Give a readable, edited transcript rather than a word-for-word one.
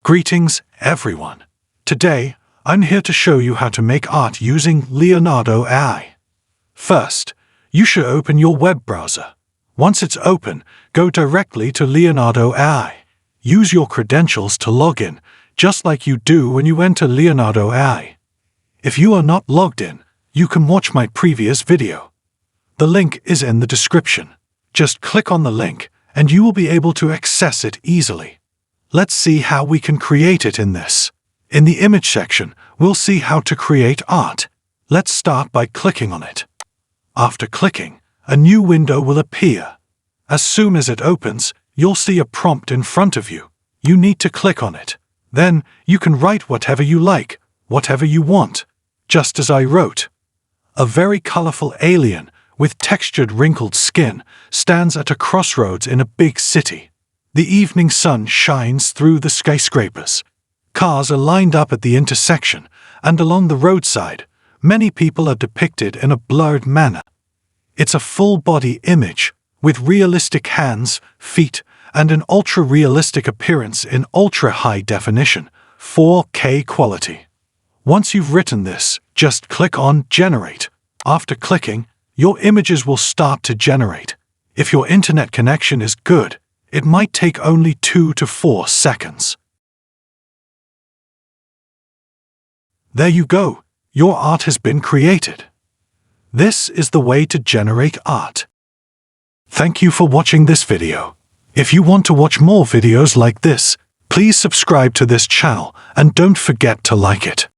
Greetings, everyone. Today, I'm here to show you how to make art using Leonardo AI. First, you should open your web browser. Once it's open, go directly to Leonardo AI. Use your credentials to log in, just like you do when you enter Leonardo AI. If you are not logged in, you can watch my previous video. The link is in the description. Just click on the link, and you will be able to access it easily. Let's see how we can create it in this. In the image section, we'll see how to create art. Let's start by clicking on it. After clicking, a new window will appear. As soon as it opens, you'll see a prompt in front of you. You need to click on it. Then, you can write whatever you like, whatever you want, just as I wrote. A very colorful alien with textured wrinkled skin stands at a crossroads in a big city. The evening sun shines through the skyscrapers. Cars are lined up at the intersection, and along the roadside, many people are depicted in a blurred manner. It's a full-body image, with realistic hands, feet, and an ultra-realistic appearance in ultra-high definition, 4K quality. Once you've written this, just click on Generate. After clicking, your images will start to generate. If your internet connection is good, it might take only 2 to 4 seconds. There you go, your art has been created. This is the way to generate art. Thank you for watching this video. If you want to watch more videos like this, please subscribe to this channel and don't forget to like it.